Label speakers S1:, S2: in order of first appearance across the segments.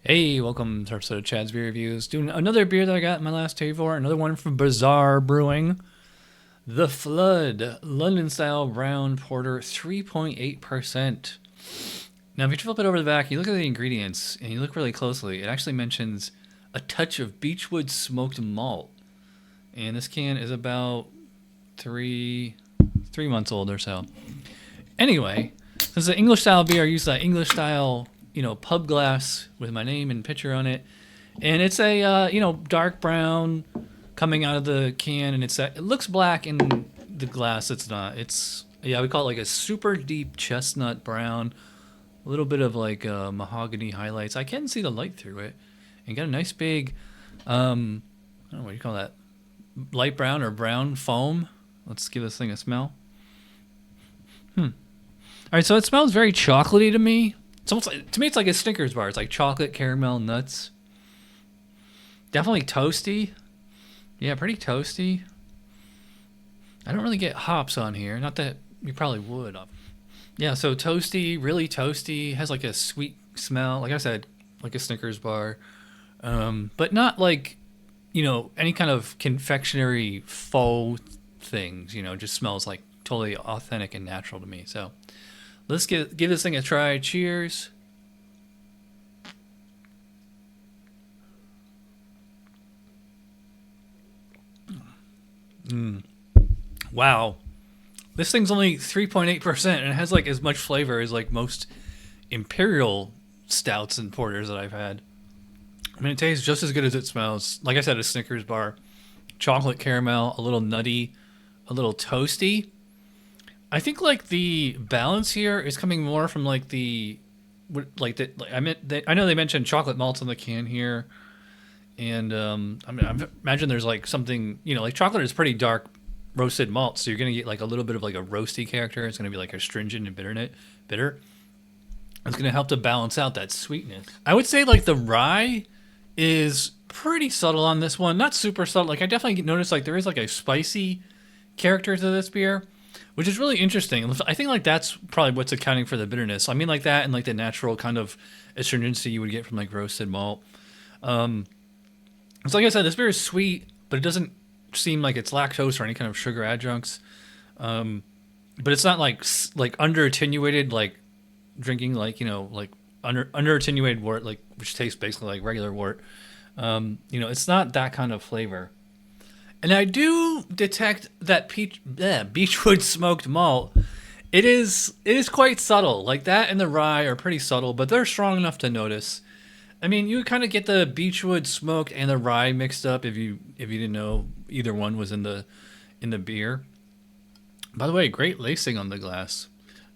S1: Hey, welcome to episode of Chad's Beer Reviews. Doing another beer that I got in my last table, another one from Bizarre Brewing. The Flood London Style Brown Porter, 3.8%. Now, if you flip it over the back, you look at the ingredients, and you look really closely, it actually mentions a touch of beechwood smoked malt. And this can is about three months old or so. Anyway, since it's an English style beer, I use that English style pub glass with my name and picture on it, and it's a dark brown coming out of the can, and it looks black in the glass. It's not. We call it like a super deep chestnut brown, a little bit of like mahogany highlights. I can see the light through it, and got a nice big, I don't know what do you call that, light brown or brown foam. Let's give this thing a smell. All right, so it smells very chocolatey to me. It's almost like, to me, it's like a Snickers bar. It's like chocolate, caramel, nuts. Definitely toasty. Yeah, pretty toasty. I don't really get hops on here. Not that you probably would. Yeah, so toasty, really toasty. Has like a sweet smell. Like I said, like a Snickers bar. But not like, any kind of confectionery faux things. Just smells like totally authentic and natural to me. So let's give this thing a try. Cheers. Wow. This thing's only 3.8%, and it has like as much flavor as like most imperial stouts and porters that I've had. I mean, it tastes just as good as it smells. Like I said, a Snickers bar. Chocolate caramel, a little nutty, a little toasty. I think like the balance here is coming more from like I know they mentioned chocolate malts on the can here, and I imagine there's like something, like chocolate is pretty dark roasted malt, so you're gonna get like a little bit of like a roasty character. It's gonna be like astringent and bitter. It's gonna help to balance out that sweetness. I would say like the rye is pretty subtle on this one, not super subtle. Like I definitely noticed like there is like a spicy character to this beer, which is really interesting. I think like that's probably what's accounting for the bitterness. I mean like that and like the natural kind of astringency you would get from like roasted malt. So like I said, this beer is sweet, but it doesn't seem like it's lactose or any kind of sugar adjuncts. But it's not like under attenuated, like drinking like, like under attenuated wort, like which tastes basically like regular wort. It's not that kind of flavor. And I do detect that beechwood smoked malt. It is quite subtle. Like that and the rye are pretty subtle, but they're strong enough to notice. I mean, you kind of get the beechwood smoked and the rye mixed up if you didn't know either one was in the beer. By the way, great lacing on the glass.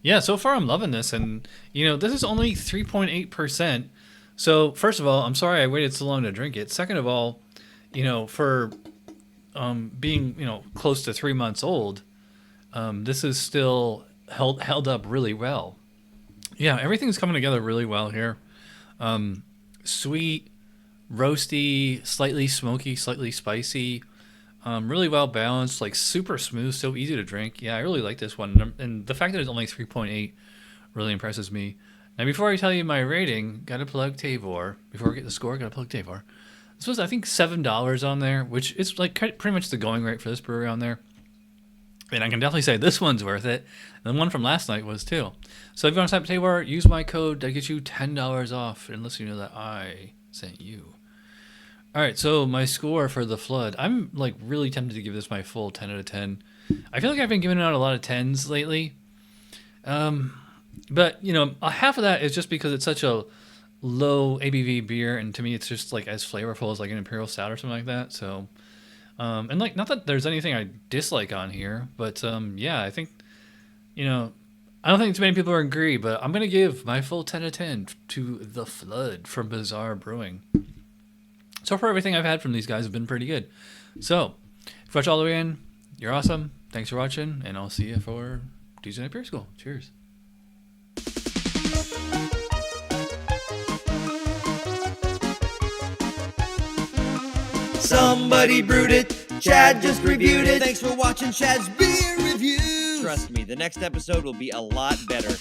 S1: Yeah, so far I'm loving this, and this is only 3.8%. So first of all, I'm sorry I waited so long to drink it. Second of all, for being close to 3 months old, this is still held up really well. Yeah, everything's coming together really well here. Sweet, roasty, slightly smoky, slightly spicy, really well balanced, like super smooth, so easy to drink. Yeah, I really like this one, and the fact that it's only 3.8 really impresses me. Now, before I tell you my rating, gotta plug Tavor. Before we get the score, gotta plug Tavor. This was, I think, $7 on there, which is like pretty much the going rate for this brewery on there. And I can definitely say this one's worth it. And the one from last night was too. So if you want to type Tavor, use my code that gets you $10 off, unless you know that I sent you. All right, so my score for The Flood. I'm like really tempted to give this my full 10 out of 10. I feel like I've been giving out a lot of 10s lately. But, half of that is just because it's such a low ABV beer, and to me it's just like as flavorful as like an imperial stout or something like that. So and like, not that there's anything I dislike on here, but yeah, I think I don't think too many people agree, but I'm gonna give my full 10 out of 10 to The Flood from Bizarre Brewing. So far, everything I've had from these guys have been pretty good. So if you watch all the way in, you're awesome. Thanks for watching, and I'll see you for Tuesday Night Beer School. Cheers.
S2: Somebody brewed it, Chad just reviewed it. Thanks for watching Chad's Beer Reviews.
S3: Trust me, the next episode will be a lot better.